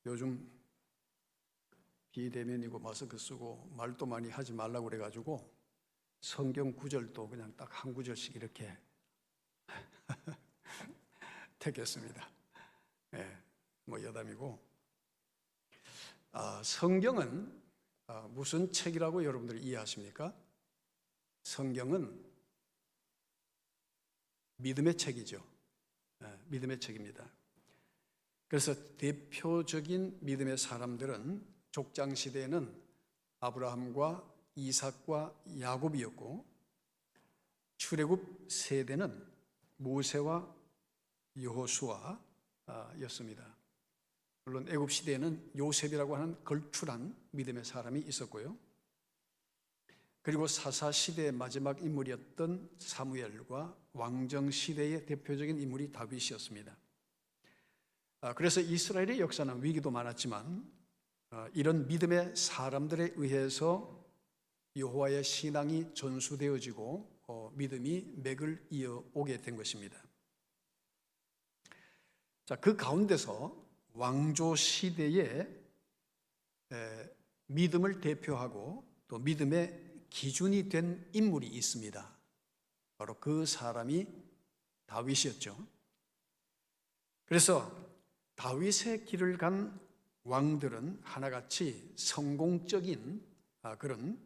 요즘 비대면이고 마스크 쓰고 말도 많이 하지 말라고 그래가지고 성경 구절도 그냥 딱 한 구절씩 이렇게 택했습니다. 뭐 여담이고, 성경은 무슨 책이라고 여러분들이 이해하십니까? 성경은 믿음의 책이죠. 믿음의 책입니다. 그래서 대표적인 믿음의 사람들은 족장시대에는 아브라함과 이삭과 야곱이었고, 출애굽 세대는 모세와 여호수아였습니다. 물론 애굽 시대에는 요셉이라고 하는 걸출한 믿음의 사람이 있었고요. 그리고 사사 시대의 마지막 인물이었던 사무엘과 왕정 시대의 대표적인 인물이 다윗이었습니다. 그래서 이스라엘의 역사는 위기도 많았지만 이런 믿음의 사람들에 의해서 여호와의 신앙이 전수되어지고 믿음이 맥을 이어오게 된 것입니다. 그 가운데서 왕조 시대에 믿음을 대표하고 또 믿음의 기준이 된 인물이 있습니다. 바로 그 사람이 다윗이었죠. 그래서 다윗의 길을 간 왕들은 하나같이 성공적인 그런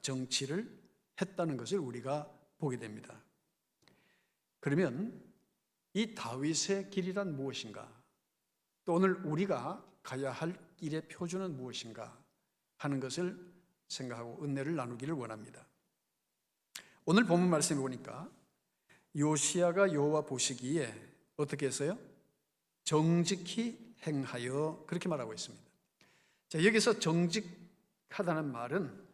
정치를 했다는 것을 우리가 보게 됩니다. 그러면 이 다윗의 길이란 무엇인가? 또 오늘 우리가 가야 할 길의 표준은 무엇인가 하는 것을 생각하고 은혜를 나누기를 원합니다. 오늘 본문 말씀에 보니까 요시야가 여호와 보시기에 어떻게 했어요? 정직히 행하여, 그렇게 말하고 있습니다. 자, 여기서 정직하다는 말은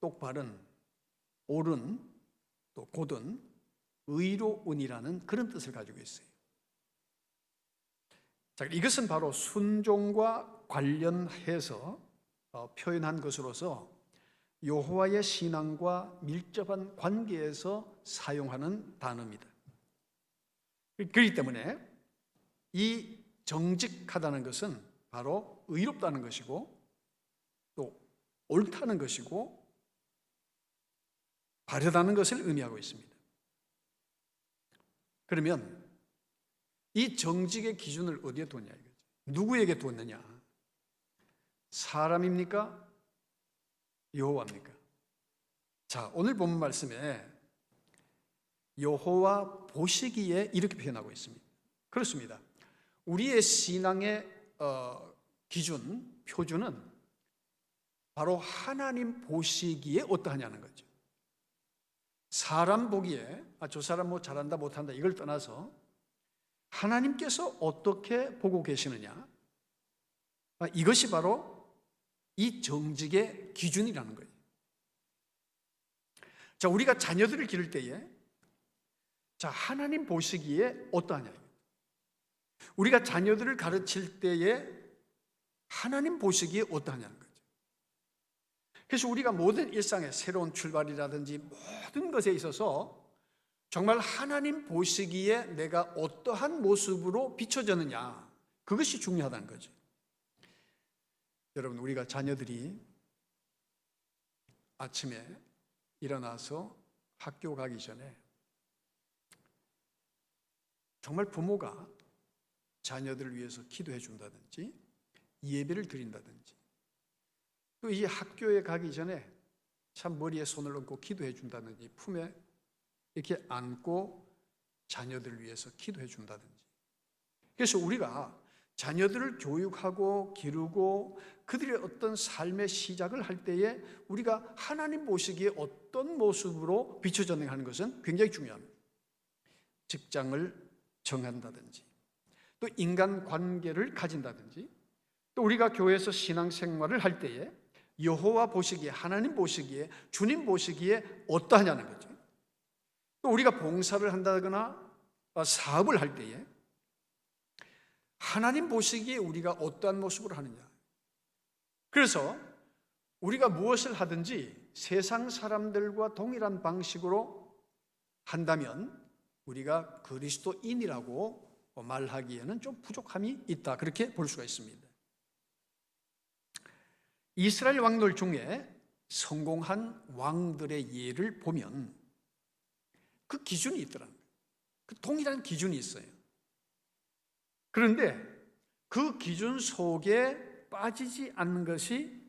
똑바른, 옳은, 또 곧은, 의로운이라는 그런 뜻을 가지고 있어요. 자, 이것은 바로 순종과 관련해서 표현한 것으로서 여호와의 신앙과 밀접한 관계에서 사용하는 단어입니다. 그렇기 때문에 이 정직하다는 것은 바로 의롭다는 것이고 또 옳다는 것이고 바르다는 것을 의미하고 있습니다. 그러면 이 정직의 기준을 어디에 뒀냐 이거죠. 누구에게 뒀느냐? 사람입니까? 여호와입니까? 자, 오늘 본 말씀에 여호와 보시기에 이렇게 표현하고 있습니다. 그렇습니다. 우리의 신앙의 기준, 표준은 바로 하나님 보시기에 어떠하냐는 거죠. 사람 보기에 저 사람 뭐 잘한다 못한다 이걸 떠나서 하나님께서 어떻게 보고 계시느냐, 이것이 바로 이 정직의 기준이라는 거예요. 자, 우리가 자녀들을 기를 때에 자, 하나님 보시기에 어떠하냐, 우리가 자녀들을 가르칠 때에 하나님 보시기에 어떠하냐는 거죠. 그래서 우리가 모든 일상의 새로운 출발이라든지 모든 것에 있어서 정말 하나님 보시기에 내가 어떠한 모습으로 비춰졌느냐, 그것이 중요하다는 거죠. 여러분, 우리가 자녀들이 아침에 일어나서 학교 가기 전에 정말 부모가 자녀들을 위해서 기도해 준다든지 예배를 드린다든지 또 이 학교에 가기 전에 참 머리에 손을 얹고 기도해 준다든지 품에 이렇게 안고 자녀들을 위해서 기도해 준다든지, 그래서 우리가 자녀들을 교육하고 기르고 그들의 어떤 삶의 시작을 할 때에 우리가 하나님 보시기에 어떤 모습으로 비춰졌는가 하는 것은 굉장히 중요합니다. 직장을 정한다든지 또 인간관계를 가진다든지 또 우리가 교회에서 신앙생활을 할 때에 여호와 보시기에, 하나님 보시기에, 주님 보시기에 어떠하냐는 거죠. 또 우리가 봉사를 한다거나 사업을 할 때에 하나님 보시기에 우리가 어떠한 모습으로 하느냐. 그래서 우리가 무엇을 하든지 세상 사람들과 동일한 방식으로 한다면 우리가 그리스도인이라고 말하기에는 좀 부족함이 있다, 그렇게 볼 수가 있습니다. 이스라엘 왕들 중에 성공한 왕들의 예를 보면 그 기준이 있더라고요. 그 동일한 기준이 있어요. 그런데 그 기준 속에 빠지지 않는 것이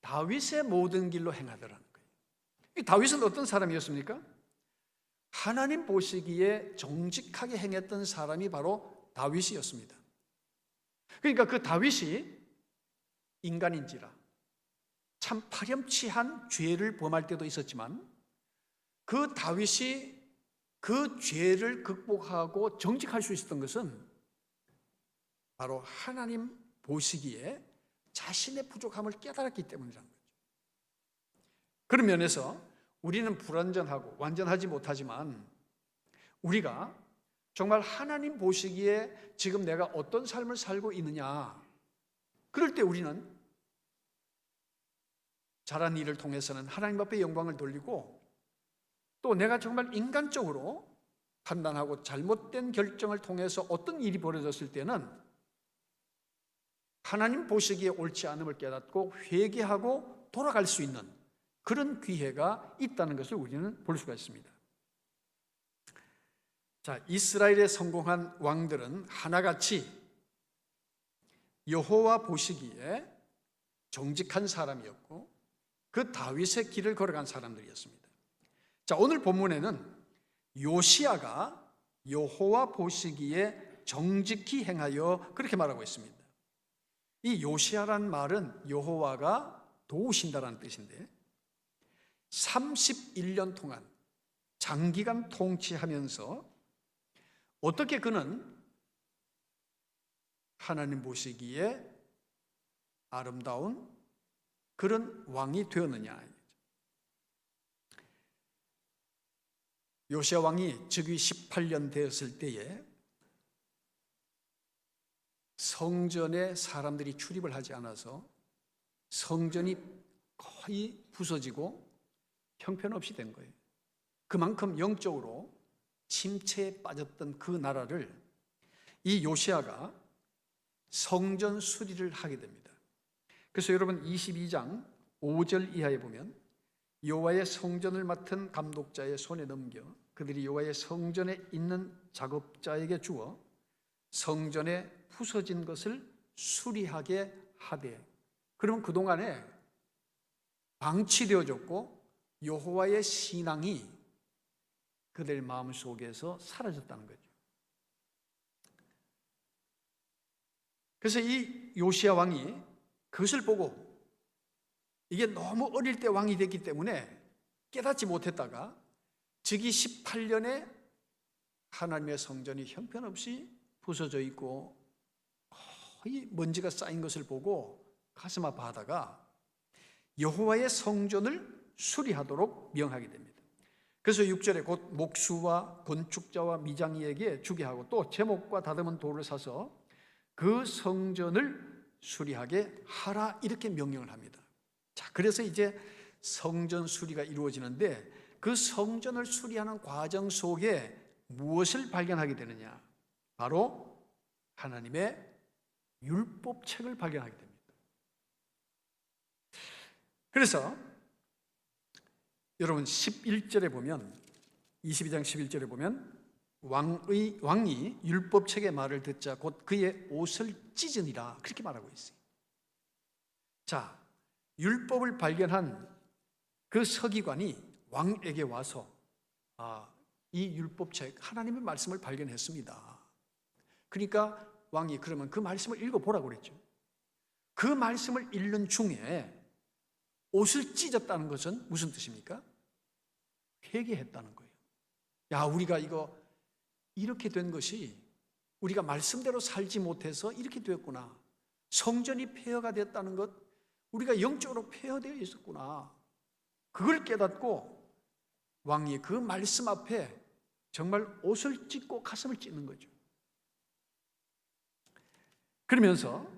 다윗의 모든 길로 행하더라는 거예요. 다윗은 어떤 사람이었습니까? 하나님 보시기에 정직하게 행했던 사람이 바로 다윗이었습니다. 그러니까 그 다윗이 인간인지라 참 파렴치한 죄를 범할 때도 있었지만 그 다윗이 그 죄를 극복하고 정직할 수 있었던 것은 바로 하나님 보시기에 자신의 부족함을 깨달았기 때문이라는 거죠. 그런 면에서 우리는 불완전하고 완전하지 못하지만 우리가 정말 하나님 보시기에 지금 내가 어떤 삶을 살고 있느냐, 그럴 때 우리는 잘한 일을 통해서는 하나님 앞에 영광을 돌리고 또 내가 정말 인간적으로 판단하고 잘못된 결정을 통해서 어떤 일이 벌어졌을 때는 하나님 보시기에 옳지 않음을 깨닫고 회개하고 돌아갈 수 있는 그런 기회가 있다는 것을 우리는 볼 수가 있습니다. 자, 이스라엘에 성공한 왕들은 하나같이 여호와 보시기에 정직한 사람이었고 그 다윗의 길을 걸어간 사람들이었습니다. 자, 오늘 본문에는 요시야가 여호와 보시기에 정직히 행하여 그렇게 말하고 있습니다. 이 요시야란 말은 여호와가 도우신다라는 뜻인데 31년 동안 장기간 통치하면서 어떻게 그는 하나님 보시기에 아름다운 그런 왕이 되었느냐. 요시야 왕이 즉위 18년 되었을 때에 성전에 사람들이 출입을 하지 않아서 성전이 거의 부서지고 형편없이 된 거예요. 그만큼 영적으로 침체에 빠졌던 그 나라를 이 요시야가 성전 수리를 하게 됩니다. 그래서 여러분 22장 5절 이하에 보면 여호와의 성전을 맡은 감독자의 손에 넘겨 그들이 여호와의 성전에 있는 작업자에게 주어 성전에 부서진 것을 수리하게 하되, 그러면 그동안에 방치되어졌고 여호와의 신앙이 그들 마음속에서 사라졌다는 거죠. 그래서 이 요시야 왕이 그것을 보고 이게 너무 어릴 때 왕이 됐기 때문에 깨닫지 못했다가 즉위 18년에 하나님의 성전이 형편없이 부서져 있고 거의 먼지가 쌓인 것을 보고 가슴 아파하다가 여호와의 성전을 수리하도록 명하게 됩니다. 그래서 6절에 곧 목수와 건축자와 미장이에게 주게 하고 또 제목과 다듬은 돌을 사서 그 성전을 수리하게 하라 이렇게 명령을 합니다. 자, 그래서 이제 성전 수리가 이루어지는데 그 성전을 수리하는 과정 속에 무엇을 발견하게 되느냐? 바로 하나님의 율법책을 발견하게 됩니다. 그래서 여러분 11절에 보면 22장 11절에 보면 왕이 율법책의 말을 듣자 곧 그의 옷을 찢으니라 그렇게 말하고 있어요. 자, 율법을 발견한 그 서기관이 왕에게 와서 이 율법책 하나님의 말씀을 발견했습니다. 그러니까 왕이 그러면 그 말씀을 읽어보라고 그랬죠. 그 말씀을 읽는 중에 옷을 찢었다는 것은 무슨 뜻입니까? 회개했다는 거예요. 야, 우리가 이거 이렇게 된 것이 우리가 말씀대로 살지 못해서 이렇게 되었구나. 성전이 폐허가 됐다는 것, 우리가 영적으로 폐허되어 있었구나. 그걸 깨닫고 왕이 그 말씀 앞에 정말 옷을 찢고 가슴을 찢는 거죠. 그러면서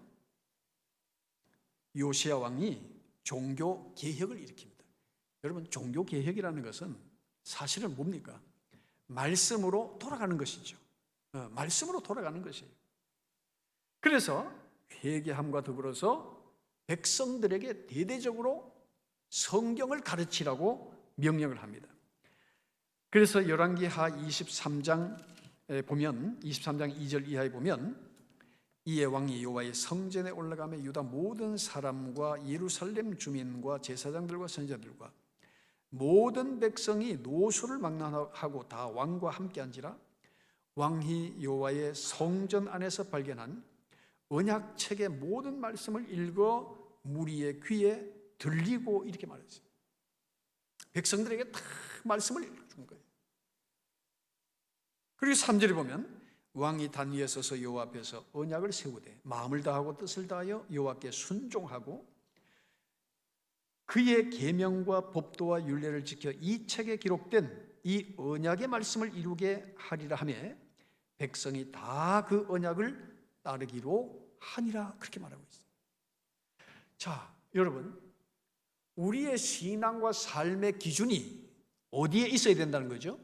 요시야 왕이 종교 개혁을 일으킵니다. 여러분, 종교 개혁이라는 것은 사실은 뭡니까? 말씀으로 돌아가는 것이죠. 말씀으로 돌아가는 것이에요. 그래서 회개함과 더불어서 백성들에게 대대적으로 성경을 가르치라고 명령을 합니다. 그래서 열왕기하 23장에 보면 23장 2절 이하에 보면 이에 왕이 여호와의 성전에 올라가며 유다 모든 사람과 예루살렘 주민과 제사장들과 선지자들과 모든 백성이 노소를 막론하고 다 왕과 함께 앉으라. 왕이 여호와의 성전 안에서 발견한 언약책의 모든 말씀을 읽어 무리의 귀에 들리고 이렇게 말했어요. 백성들에게 다 말씀을 읽어준 거예요. 그리고 3절에 보면 왕이 단 위에 서서 여호와 앞에서 언약을 세우되 마음을 다하고 뜻을 다하여 여호와께 순종하고 그의 계명과 법도와 율례를 지켜 이 책에 기록된 이 언약의 말씀을 이루게 하리라 하며 백성이 다 그 언약을 따르기로 하니라 그렇게 말하고 있어요. 자, 여러분, 우리의 신앙과 삶의 기준이 어디에 있어야 된다는 거죠?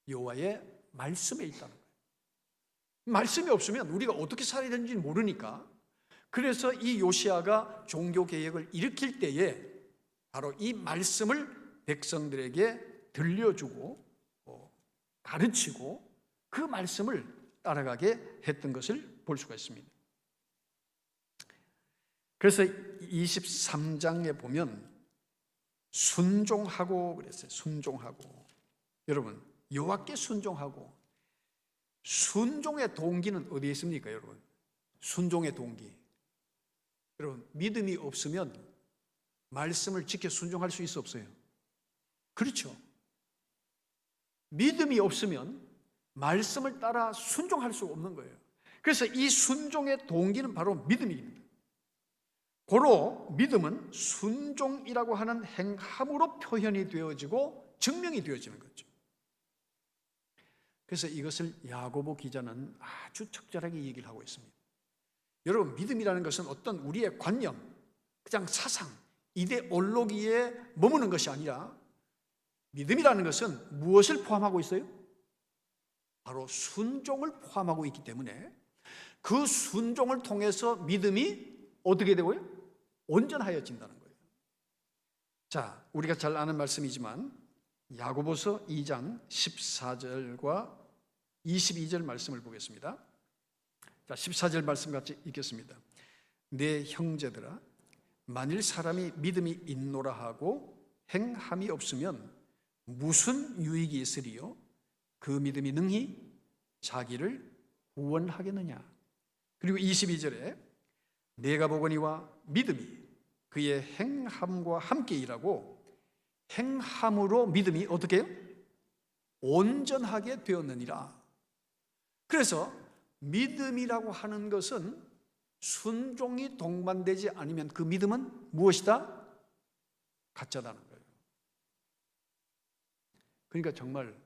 여호와의 말씀에 있다는 거예요. 말씀이 없으면 우리가 어떻게 살아야 되는지 모르니까, 그래서 이 요시야가 종교 개혁을 일으킬 때에 바로 이 말씀을 백성들에게 들려주고 가르치고 그 말씀을 따라가게 했던 것을 볼 수가 있습니다. 그래서 23장에 보면 순종하고 그랬어요. 순종하고. 여러분, 여호와께 순종하고. 순종의 동기는 어디에 있습니까, 여러분? 순종의 동기. 여러분, 믿음이 없으면 말씀을 지켜 순종할 수 있어 없어요? 그렇죠. 믿음이 없으면 말씀을 따라 순종할 수 없는 거예요. 그래서 이 순종의 동기는 바로 믿음입니다. 고로 믿음은 순종이라고 하는 행함으로 표현이 되어지고 증명이 되어지는 거죠. 그래서 이것을 야고보 기자는 아주 적절하게 얘기를 하고 있습니다. 여러분, 믿음이라는 것은 어떤 우리의 관념, 그냥 사상, 이데올로기에 머무는 것이 아니라 믿음이라는 것은 무엇을 포함하고 있어요? 바로 순종을 포함하고 있기 때문에 그 순종을 통해서 믿음이 어떻게 되고요? 온전하여진다는 거예요. 자, 우리가 잘 아는 말씀이지만 야고보서 2장 14절과 22절 말씀을 보겠습니다. 자, 14절 말씀 같이 읽겠습니다. 내 형제들아, 만일 사람이 믿음이 있노라 하고 행함이 없으면 무슨 유익이 있으리요? 그 믿음이 능히 자기를 구원하겠느냐? 그리고 22절에 내가 보거니와 믿음이 그의 행함과 함께 일하고 행함으로 믿음이 어떻게 해요? 온전하게 되었느니라. 그래서 믿음이라고 하는 것은 순종이 동반되지 않으면 그 믿음은 무엇이다? 가짜다는 거예요. 그러니까 정말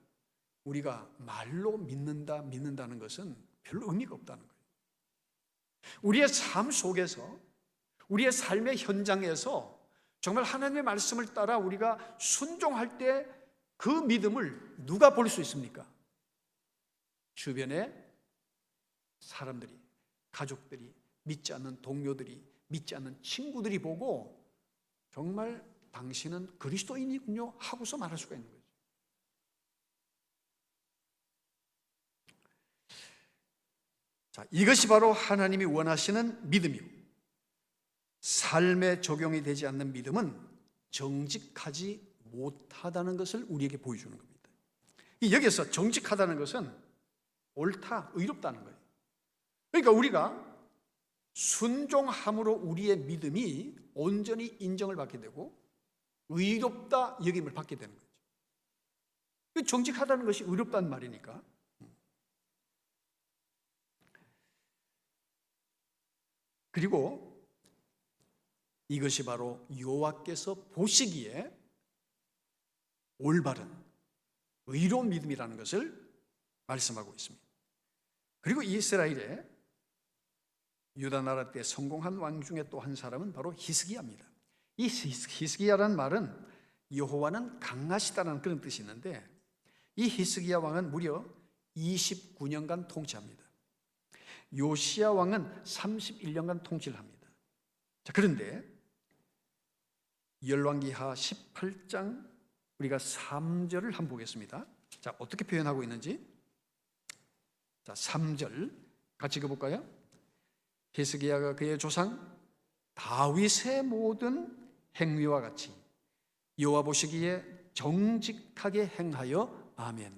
우리가 말로 믿는다는 것은 별로 의미가 없다는 거예요. 우리의 삶 속에서, 우리의 삶의 현장에서 정말 하나님의 말씀을 따라 우리가 순종할 때 그 믿음을 누가 볼 수 있습니까? 주변의 사람들이, 가족들이, 믿지 않는 동료들이, 믿지 않는 친구들이 보고 정말 당신은 그리스도인이군요 하고서 말할 수가 있는 거죠. 자, 이것이 바로 하나님이 원하시는 믿음이요. 삶에 적용이 되지 않는 믿음은 정직하지 못하다는 것을 우리에게 보여주는 겁니다. 여기서 정직하다는 것은 옳다, 의롭다는 거예요. 그러니까 우리가 순종함으로 우리의 믿음이 온전히 인정을 받게 되고 의롭다 여김을 받게 되는 거죠. 정직하다는 것이 의롭다는 말이니까. 그리고 이것이 바로 여호와께서 보시기에 올바른 의로운 믿음이라는 것을 말씀하고 있습니다. 그리고 이스라엘의 유다 나라 때 성공한 왕 중에 또 한 사람은 바로 히스기야입니다. 이 히스기야라는 말은 여호와는 강하시다는 그런 뜻이 있는데, 이 히스기야 왕은 무려 29년간 통치합니다. 요시야 왕은 31년간 통치를 합니다. 자, 그런데 열왕기하 18장 우리가 3절을 한번 보겠습니다. 자, 어떻게 표현하고 있는지. 자, 3절 같이 읽어볼까요? 히스기야가 그의 조상 다윗의 모든 행위와 같이 여호와 보시기에 정직하게 행하여 아멘.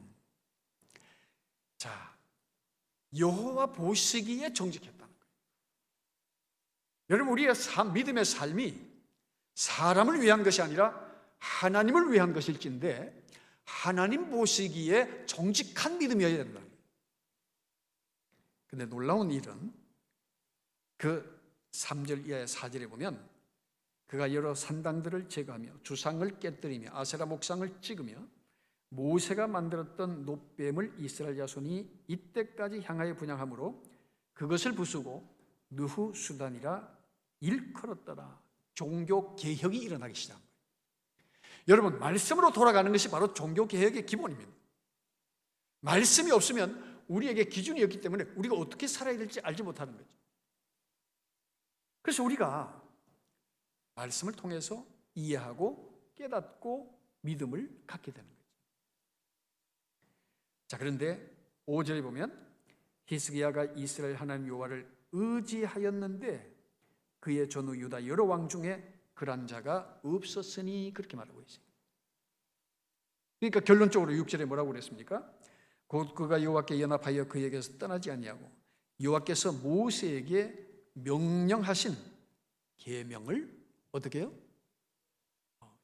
자, 여호와 보시기에 정직했다는 거예요. 여러분, 우리의 믿음의 삶이 사람을 위한 것이 아니라 하나님을 위한 것일진데 하나님 보시기에 정직한 믿음이어야 된다. 근데 놀라운 일은 그 3절 이하의 4절에 보면 그가 여러 산당들을 제거하며 주상을 깨뜨리며 아세라 목상을 찍으며 모세가 만들었던 놋뱀을 이스라엘 자손이 이때까지 향하여 분향함으로 그것을 부수고 느후수단이라 일컬었더라. 종교 개혁이 일어나기 시작한 거예요. 여러분, 말씀으로 돌아가는 것이 바로 종교 개혁의 기본입니다. 말씀이 없으면 우리에게 기준이 없기 때문에 우리가 어떻게 살아야 될지 알지 못하는 거죠. 그래서 우리가 말씀을 통해서 이해하고 깨닫고 믿음을 갖게 되는 거죠. 자, 그런데 5절에 보면 히스기야가 이스라엘 하나님 여호와를 의지하였는데 그의 전후 유다 여러 왕 중에 그런 자가 없었으니 그렇게 말하고 있어요. 그러니까 결론적으로 6절에 뭐라고 그랬습니까? 곧 그가 여호와께 연합하여 그에게서 떠나지 아니하고 여호와께서 모세에게 명령하신 계명을 어떻게 해요?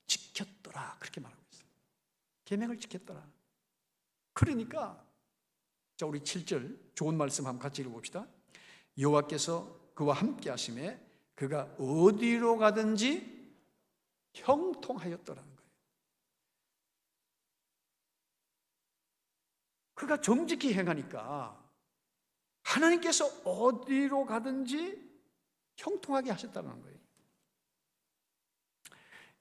지켰더라. 그렇게 말하고 있어요. 계명을 지켰더라. 그러니까 자, 우리 7절 좋은 말씀 한번 같이 읽어봅시다. 여호와께서 그와 함께 하심에 그가 어디로 가든지 형통하였더라는 거예요. 그가 정직히 행하니까 하나님께서 어디로 가든지 형통하게 하셨다는 거예요.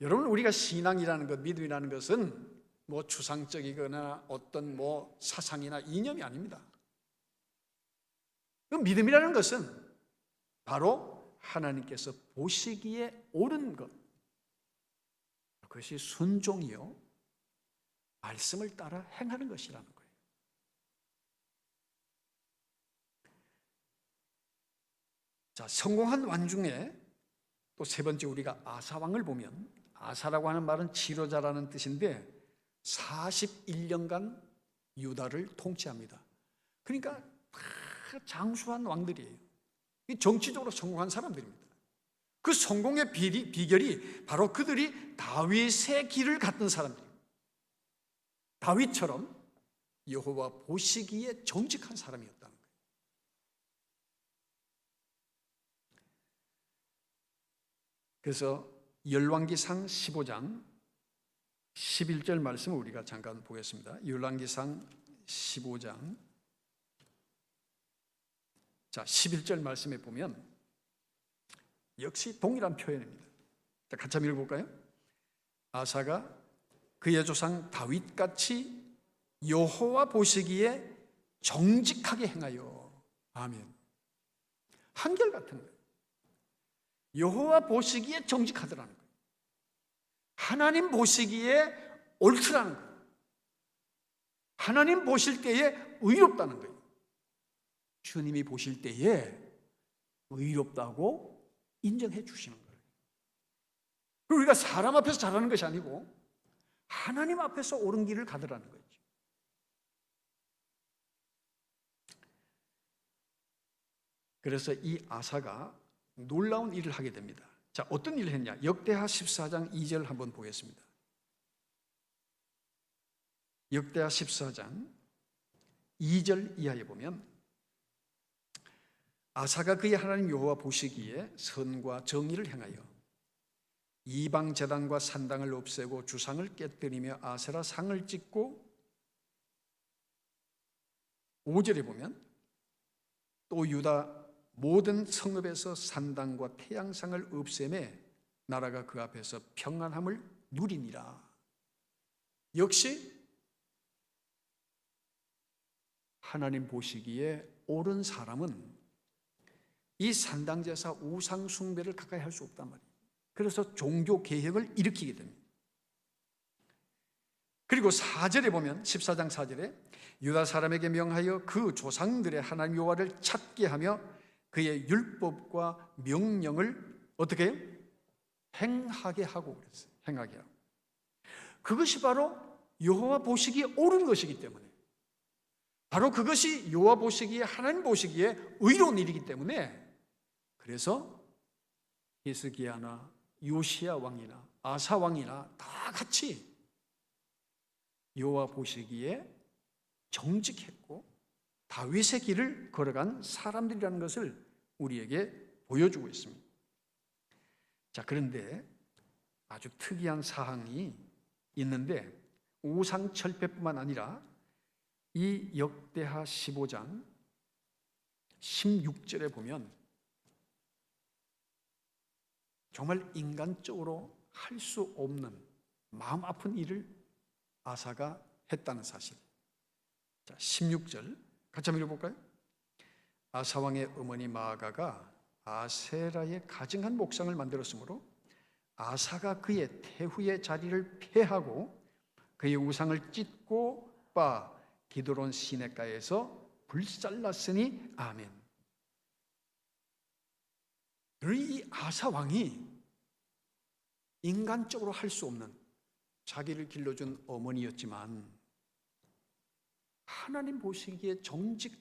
여러분, 우리가 신앙이라는 것, 믿음이라는 것은 뭐 추상적이거나 어떤 뭐 사상이나 이념이 아닙니다. 그 믿음이라는 것은 바로 하나님께서 보시기에 옳은 것, 그것이 순종이요 말씀을 따라 행하는 것이라는 거예요. 자, 성공한 왕 중에 또 세 번째 우리가 아사왕을 보면, 아사라고 하는 말은 지도자라는 뜻인데 41년간 유다를 통치합니다. 그러니까 다 장수한 왕들이에요. 정치적으로 성공한 사람들입니다. 그 성공의 비결이 바로 그들이 다윗의 길을 갔던 사람들이에요. 다윗처럼 여호와 보시기에 정직한 사람이었다는 거예요. 그래서 열왕기상 15장 11절 말씀을 우리가 잠깐 보겠습니다. 열왕기상 15장 자 11절 말씀에 보면 역시 동일한 표현입니다. 자, 같이 한번 읽어볼까요? 아사가 그의 조상 다윗같이 여호와 보시기에 정직하게 행하여 아멘. 한결같은 거예요. 여호와 보시기에 정직하더라는 거예요. 하나님 보시기에 옳더라는 거예요. 하나님 보실 때에 의롭다는 거예요. 주님이 보실 때에 의롭다고 인정해 주시는 거예요. 그리고 우리가 사람 앞에서 잘하는 것이 아니고 하나님 앞에서 옳은 길을 가더라는 거죠. 그래서 이 아사가 놀라운 일을 하게 됩니다. 자, 어떤 일을 했냐? 역대하 14장 2절 한번 보겠습니다. 역대하 14장 2절 이하에 보면 아사가 그의 하나님 여호와 보시기에 선과 정의를 행하여 이방 제단과 산당을 없애고 주상을 깨뜨리며 아세라 상을 찍고 5절에 보면 또 유다 모든 성읍에서 산당과 태양상을 없애매 나라가 그 앞에서 평안함을 누리니라. 역시 하나님 보시기에 옳은 사람은 이 산당제사 우상 숭배를 가까이 할 수 없단 말이에요. 그래서 종교 개혁을 일으키게 됩니다. 그리고 4절에 보면 14장 4절에 유다 사람에게 명하여 그 조상들의 하나님 여호와를 찾게 하며 그의 율법과 명령을 어떻게 해요? 행하게 하고 그랬어요. 행하게 하고. 그것이 바로 여호와 보시기에 옳은 것이기 때문에, 바로 그것이 여호와 보시기에, 하나님 보시기에 의로운 일이기 때문에, 그래서 히스기야나 요시야 왕이나 아사 왕이나 다 같이 여호와 보시기에 정직했고 다윗의 길을 걸어간 사람들이라는 것을 우리에게 보여주고 있습니다. 자, 그런데 아주 특이한 사항이 있는데, 우상철폐뿐만 아니라 이 역대하 15장 16절에 보면 정말 인간적으로 할 수 없는 마음 아픈 일을 아사가 했다는 사실. 자, 16절 같이 한번 읽어볼까요? 아사 왕의 어머니 마아가가 아세라의 가증한 목상을 만들었으므로 아사가 그의 태후의 자리를 폐하고 그의 우상을 찢고 빠 기드론 시냇가에서 불살랐으니 아멘. 이 아사 왕이 인간적으로 할 수 없는 자기를 길러준 어머니였지만 하나님 보시기에 정직한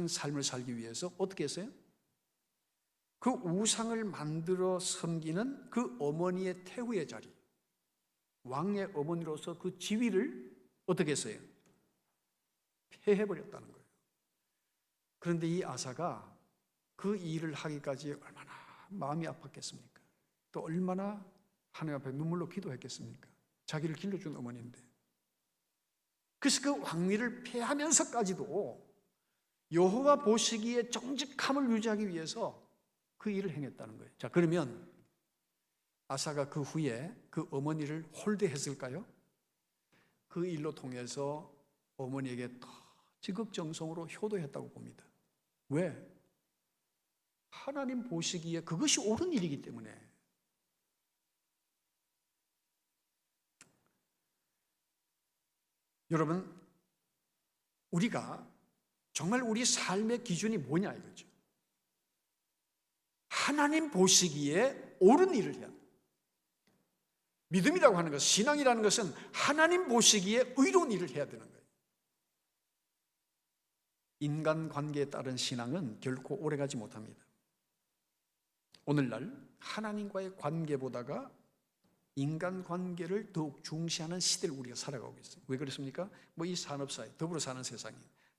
삶을 살기 위해서 어떻게 했어요? 그 우상을 만들어 섬기는 그 어머니의 태후의 자리, 왕의 어머니로서 그 지위를 어떻게 했어요? 폐해버렸다는 거예요. 그런데 이 아사가 그 일을 하기까지 얼마나 마음이 아팠겠습니까? 또 얼마나 하나님 앞에 눈물로 기도했겠습니까? 자기를 길러준 어머니인데. 그래서 그 왕위를 폐하면서까지도 여호와 보시기에 정직함을 유지하기 위해서 그 일을 행했다는 거예요. 자, 그러면 아사가 그 후에 그 어머니를 홀대했을까요? 그 일로 통해서 어머니에게 더 지극정성으로 효도했다고 봅니다. 왜? 하나님 보시기에 그것이 옳은 일이기 때문에. 여러분, 우리가 정말 우리 삶의 기준이 뭐냐 이거죠. 하나님 보시기에 옳은 일을 해야 합니다. 믿음이라고 하는 것, 신앙이라는 것은 하나님 보시기에 의로운 일을 해야 되는 거예요. 인간관계에 따른 신앙은 결코 오래가지 못합니다. 오늘날 하나님과의 관계보다가 인간관계를 더욱 중시하는 시대를 우리가 살아가고 있어요. 왜 그렇습니까? 뭐 이 산업사회, 더불어 사는 세상이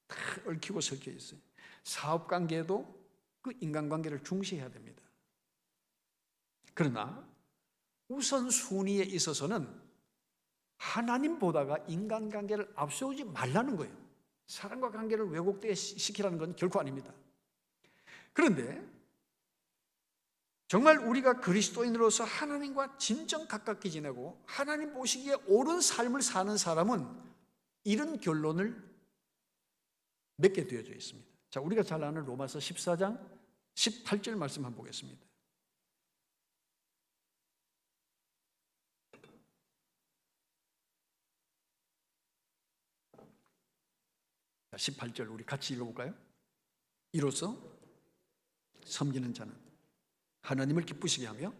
다 얽히고 설켜 있어요. 사업관계도 그 인간관계를 중시해야 됩니다. 그러나 우선순위에 있어서는 하나님보다가 인간관계를 앞세우지 말라는 거예요. 사람과 관계를 왜곡시키라는 건 결코 아닙니다. 그런데 정말 우리가 그리스도인으로서 하나님과 진정 가깝게 지내고 하나님 보시기에 옳은 삶을 사는 사람은 이런 결론을 맺게 되어져 있습니다. 자, 우리가 잘 아는 로마서 14장 18절 말씀 한번 보겠습니다. 자, 18절 우리 같이 읽어볼까요? 이로써 섬기는 자는 하나님을 기쁘시게 하며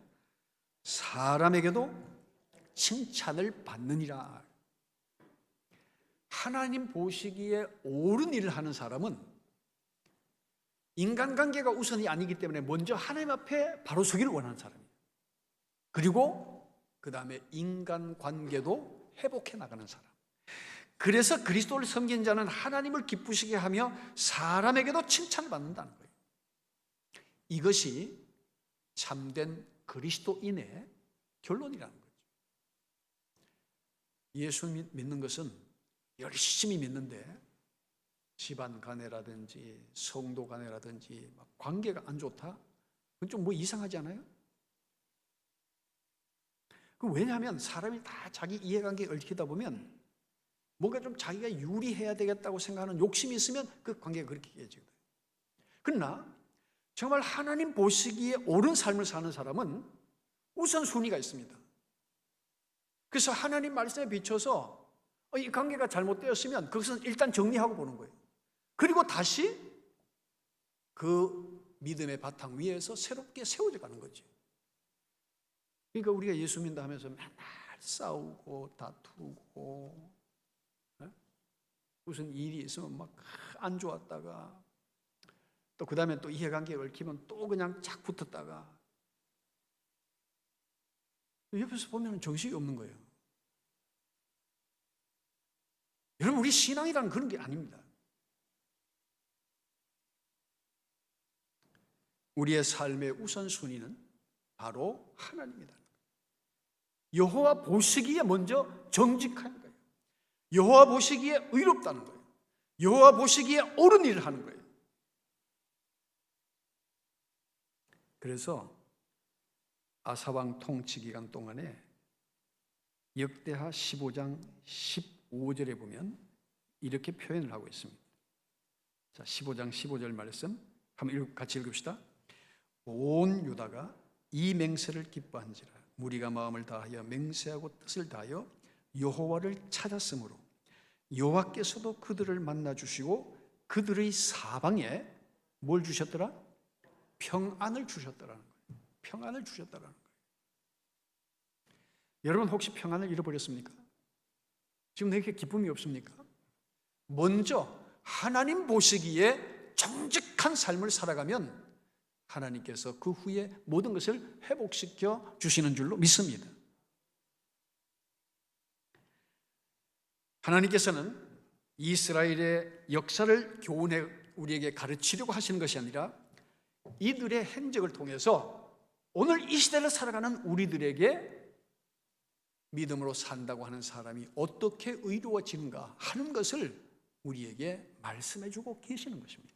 사람에게도 칭찬을 받느니라. 하나님 보시기에 옳은 일을 하는 사람은 인간관계가 우선이 아니기 때문에 먼저 하나님 앞에 바로 서기를 원하는 사람이에요. 그리고 그 다음에 인간관계도 회복해 나가는 사람. 그래서 그리스도를 섬기는 자는 하나님을 기쁘시게 하며 사람에게도 칭찬을 받는다는 거예요. 이것이 참된 그리스도인의 결론이라는 거죠. 예수 믿는 것은 열심히 믿는데 집안 간에라든지 성도 간에라든지 관계가 안 좋다? 그건 좀 뭐 이상하지 않아요? 왜냐하면 사람이 다 자기 이해관계에 얽히다 보면 뭔가 좀 자기가 유리해야 되겠다고 생각하는 욕심이 있으면 그 관계가 그렇게 깨지거든요. 그러나 정말 하나님 보시기에 옳은 삶을 사는 사람은 우선순위가 있습니다. 그래서 하나님 말씀에 비춰서 이 관계가 잘못되었으면 그것은 일단 정리하고 보는 거예요. 그리고 다시 그 믿음의 바탕 위에서 새롭게 세워져 가는 거죠. 그러니까 우리가 예수 믿는다 하면서 맨날 싸우고 다투고 무슨 일이 있으면 막 안 좋았다가 또 그 다음에 또 이해관계에 얽히면 또 그냥 착 붙었다가 옆에서 보면 정신이 없는 거예요. 여러분, 우리 신앙이란 그런 게 아닙니다. 우리의 삶의 우선순위는 바로 하나님이다. 여호와 보시기에 먼저 정직한 거예요. 여호와 보시기에 의롭다는 거예요. 여호와 보시기에 옳은 일을 하는 거예요. 그래서 아사왕 통치 기간 동안에 역대하 15장 15절에 보면 이렇게 표현을 하고 있습니다. 자, 15장 15절 말씀 한번 같이 읽읍시다. 온 유다가 이 맹세를 기뻐한지라 무리가 마음을 다하여 맹세하고 뜻을 다하여 여호와를 찾았으므로 여호와께서도 그들을 만나 주시고 그들의 사방에 뭘 주셨더라? 평안을 주셨더라는 거예요. 평안을 주셨더라는 거예요. 여러분, 혹시 평안을 잃어버렸습니까? 지금 내게 기쁨이 없습니까? 먼저 하나님 보시기에 정직한 삶을 살아가면 하나님께서 그 후에 모든 것을 회복시켜 주시는 줄로 믿습니다. 하나님께서는 이스라엘의 역사를 교훈해 우리에게 가르치려고 하시는 것이 아니라 이들의 행적을 통해서 오늘 이 시대를 살아가는 우리들에게 믿음으로 산다고 하는 사람이 어떻게 의로워지는가 하는 것을 우리에게 말씀해 주고 계시는 것입니다.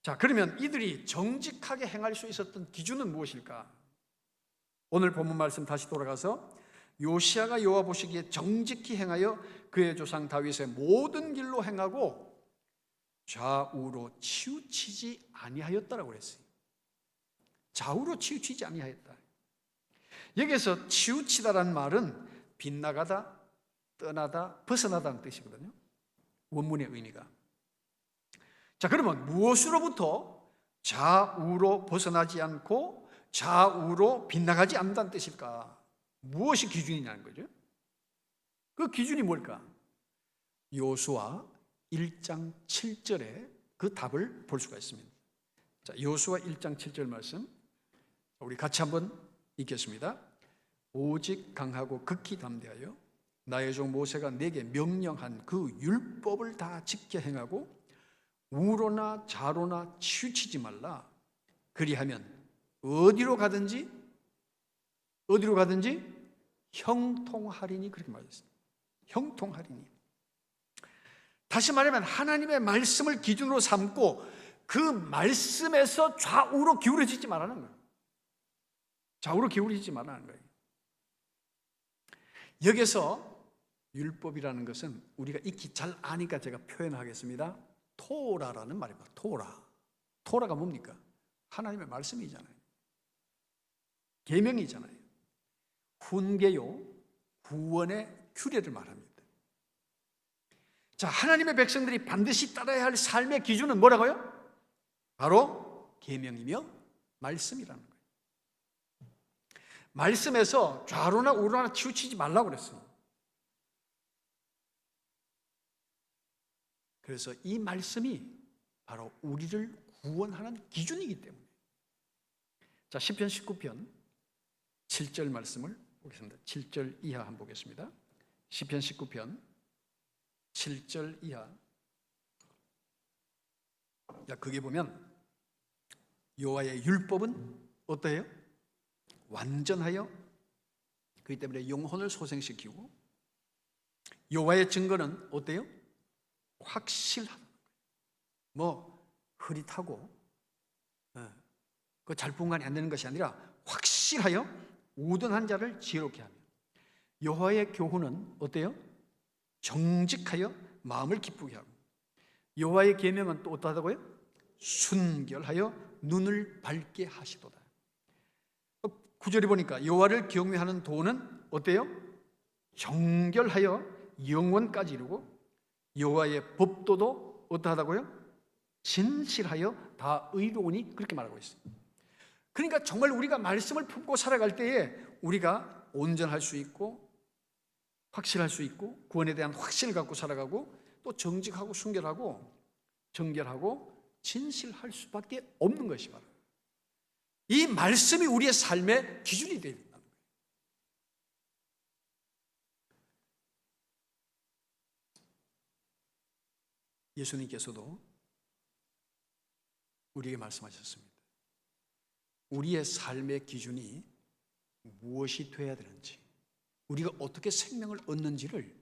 자, 그러면 이들이 정직하게 행할 수 있었던 기준은 무엇일까? 오늘 본문 말씀 다시 돌아가서 요시야가 여호와 보시기에 정직히 행하여 그의 조상 다윗의 모든 길로 행하고 좌우로 치우치지 아니하였다라고 그랬어요. 좌우로 치우치지 아니하였다. 여기서 치우치다라는 말은 빗나가다, 떠나다, 벗어나다는 뜻이거든요. 원문의 의미가. 자, 그러면 무엇으로부터 좌우로 벗어나지 않고 좌우로 빗나가지 않는다는 뜻일까? 무엇이 기준이냐는 거죠. 그 기준이 뭘까? 여호수아 1장 7절에 그 답을 볼 수가 있습니다. 자, 여호수아 1장 7절 말씀 우리 같이 한번 읽겠습니다. 오직 강하고 극히 담대하여 나의 종 모세가 내게 명령한 그 율법을 다 지켜 행하고 우로나 좌로나 치우치지 말라. 그리하면 어디로 가든지 형통하리니, 그렇게 말했습니다. 형통하리니. 다시 말하면 하나님의 말씀을 기준으로 삼고 그 말씀에서 좌우로 기울어지지 말라는 거예요. 좌우로 기울어지지 말라는 거예요. 여기서 율법이라는 것은 우리가 익히 잘 아니까 제가 표현하겠습니다. 토라라는 말입니다. 토라가 뭡니까? 하나님의 말씀이잖아요. 계명이잖아요. 훈계요, 구원의 규례를 말합니다. 자, 하나님의 백성들이 반드시 따라야 할 삶의 기준은 뭐라고요? 바로 계명이며 말씀이라는 거예요. 말씀에서 좌로나 우로나 치우치지 말라고 그랬어요. 그래서 이 말씀이 바로 우리를 구원하는 기준이기 때문에. 자, 시편 19편 7절 말씀을 보겠습니다. 7절 이하 한번 보겠습니다. 시편 19편 7절 이하. 자, 거기 보면 여호와의 율법은 어때요? 완전하여 그렇기 때문에 영혼을 소생시키고, 여호와의 증거는 어때요? 확실하다. 뭐 흐릿하고 그 잘분간이 안 되는 것이 아니라 확실하여 우둔한 자를 지혜롭게 하며, 여호와의 교훈은 어때요? 정직하여 마음을 기쁘게 하고, 여호와의 계명은 또 어떠하다고요? 순결하여 눈을 밝게 하시도다. 9절에 보니까 여호와를 경외하는 도는 어때요? 정결하여 영원까지 이루고 여호와의 법도도 어떠하다고요? 진실하여 다 의로우니, 그렇게 말하고 있어요. 그러니까 정말 우리가 말씀을 품고 살아갈 때에 우리가 온전할 수 있고 확실할 수 있고 구원에 대한 확신을 갖고 살아가고 또 정직하고 순결하고 정결하고 진실할 수밖에 없는 것이 바로 이 말씀이 우리의 삶의 기준이 되어야 된다는 거예요. 예수님께서도 우리에게 말씀하셨습니다. 우리의 삶의 기준이 무엇이 되어야 되는지, 우리가 어떻게 생명을 얻는지를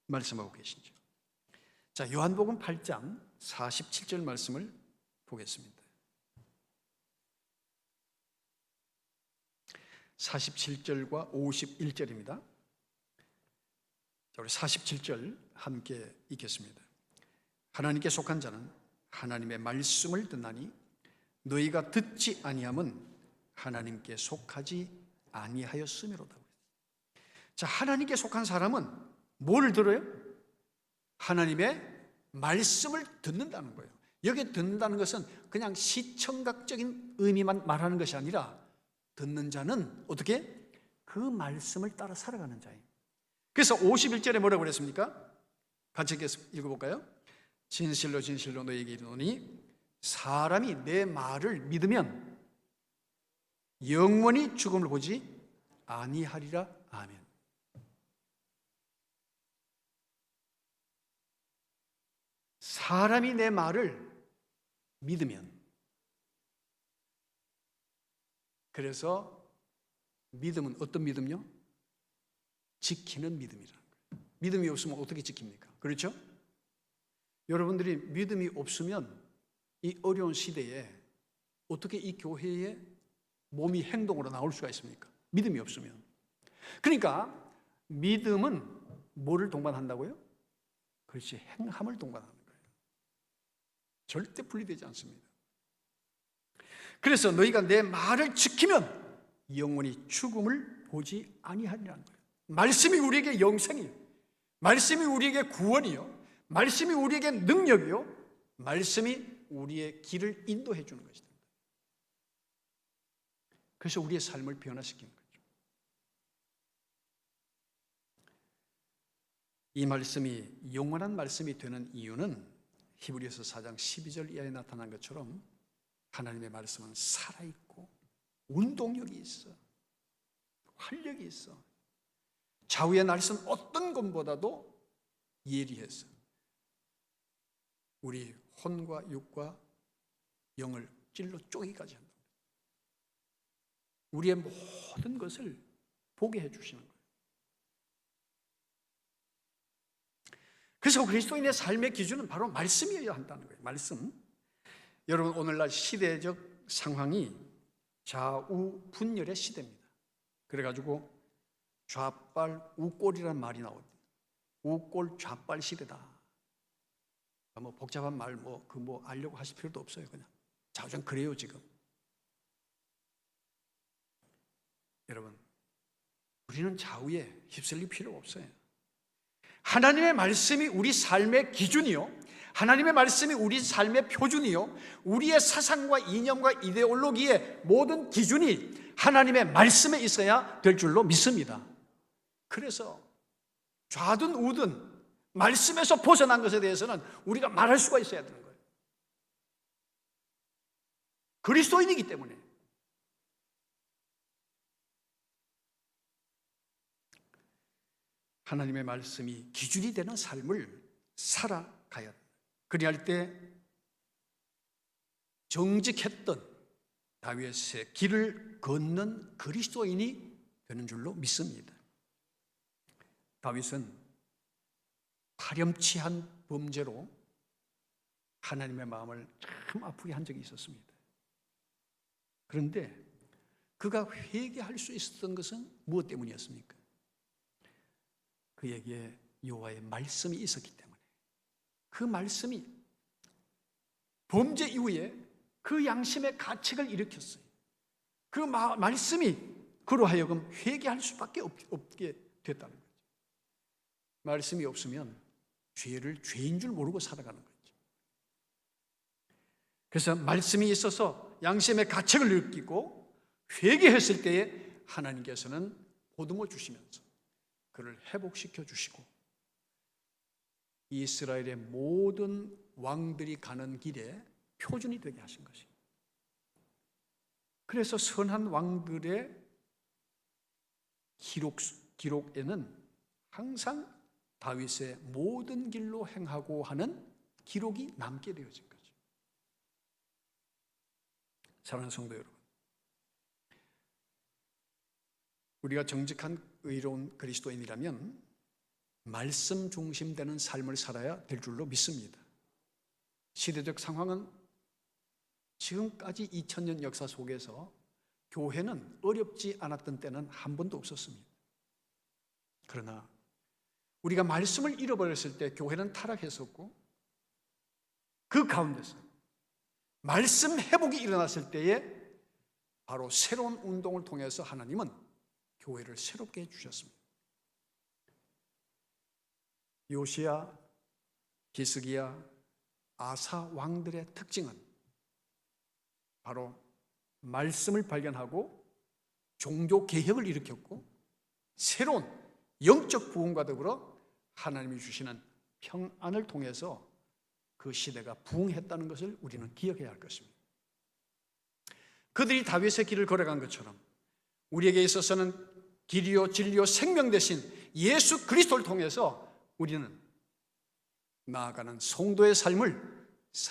말씀하고 계시죠. 자, 요한복음 8장 47절 말씀을 보겠습니다. 47절과 51절입니다. 우리 47절 함께 읽겠습니다. 하나님께 속한 자는 하나님의 말씀을 듣나니 너희가 듣지 아니함은 하나님께 속하지 아니하였음이로다. 자, 하나님께 속한 사람은 뭘 들어요? 하나님의 말씀을 듣는다는 거예요. 여기 듣는다는 것은 그냥 시청각적인 의미만 말하는 것이 아니라 듣는 자는 어떻게? 그 말씀을 따라 살아가는 자예요. 그래서 51절에 뭐라고 그랬습니까? 같이 읽어볼까요? 진실로 진실로 너희에게 이르노니 사람이 내 말을 믿으면 영원히 죽음을 보지 아니하리라. 아멘. 사람이 내 말을 믿으면, 그래서 믿음은 어떤 믿음요? 지키는 믿음이라는 거예요. 믿음이 없으면 어떻게 지킵니까? 그렇죠? 여러분들이 믿음이 없으면 이 어려운 시대에 어떻게 이 교회에 몸이 행동으로 나올 수가 있습니까? 믿음이 없으면. 그러니까 믿음은 뭐를 동반한다고요? 그렇지, 행함을 동반하는 거예요. 절대 분리되지 않습니다. 그래서 너희가 내 말을 지키면 영원히 죽음을 보지 아니하리라는 거예요. 말씀이 우리에게 영생이요, 말씀이 우리에게 구원이요, 말씀이 우리에게 능력이요, 말씀이 우리의 길을 인도해 주는 것이다. 그래서 우리의 삶을 변화시키는 거죠. 이 말씀이 영원한 말씀이 되는 이유는 히브리서 4장 12절 이하에 나타난 것처럼 하나님의 말씀은 살아있고 운동력이 있어, 활력이 있어, 좌우의 날선 어떤 것보다도 예리해서 우리 혼과 육과 영을 찔러 쪼개기까지 한다. 우리의 모든 것을 보게 해주시는 거예요. 그래서 그리스도인의 삶의 기준은 바로 말씀이어야 한다는 거예요. 말씀. 여러분, 오늘날 시대적 상황이 좌우 분열의 시대입니다. 그래가지고 좌빨 우꼴이라는 말이 나오거든요. 우꼴 좌빨 시대다. 뭐 복잡한 말 알려고 하실 필요도 없어요. 그냥 자우장 그래요 지금. 여러분, 우리는 좌우에 휩쓸릴 필요가 없어요. 하나님의 말씀이 우리 삶의 기준이요, 하나님의 말씀이 우리 삶의 표준이요, 우리의 사상과 이념과 이데올로기의 모든 기준이 하나님의 말씀에 있어야 될 줄로 믿습니다. 그래서 좌든 우든 말씀에서 벗어난 것에 대해서는 우리가 말할 수가 있어야 되는 거예요. 그리스도인이기 때문에. 하나님의 말씀이 기준이 되는 삶을 살아가야 합니다. 그리할 때 정직했던 다윗의 길을 걷는 그리스도인이 되는 줄로 믿습니다. 다윗은 파렴치한 범죄로 하나님의 마음을 참 아프게 한 적이 있었습니다. 그런데 그가 회개할 수 있었던 것은 무엇 때문이었습니까? 그에게 여호와의 말씀이 있었기 때문에, 그 말씀이 범죄 이후에 그 양심의 가책을 일으켰어요. 그 말씀이 그로 하여금 회개할 수밖에 없게 됐다는 거죠. 말씀이 없으면 죄를 죄인 줄 모르고 살아가는 거죠. 그래서 말씀이 있어서 양심의 가책을 느끼고 회개했을 때에 하나님께서는 보듬어 주시면서 그를 회복시켜 주시고 이스라엘의 모든 왕들이 가는 길에 표준이 되게 하신 것입니다. 그래서 선한 왕들의 기록에는 항상 다윗의 모든 길로 행하고 하는 기록이 남게 되어진 거죠. 사랑하는 성도 여러분, 우리가 정직한 의로운 그리스도인이라면 말씀 중심되는 삶을 살아야 될 줄로 믿습니다. 시대적 상황은 지금까지 2000년 역사 속에서 교회는 어렵지 않았던 때는 한 번도 없었습니다. 그러나 우리가 말씀을 잃어버렸을 때 교회는 타락했었고, 그 가운데서 말씀 회복이 일어났을 때에 바로 새로운 운동을 통해서 하나님은 교회를 새롭게 해주셨습니다. 요시야, 히스기야, 아사 왕들의 특징은 바로 말씀을 발견하고 종교 개혁을 일으켰고, 새로운 영적 부흥과 더불어 하나님이 주시는 평안을 통해서 그 시대가 부흥했다는 것을 우리는 기억해야 할 것입니다. 그들이 다윗의 길을 걸어간 것처럼 우리에게 있어서는 길이요 진리요 생명 되신 예수 그리스도를 통해서 우리는 나아가는 성도의 삶을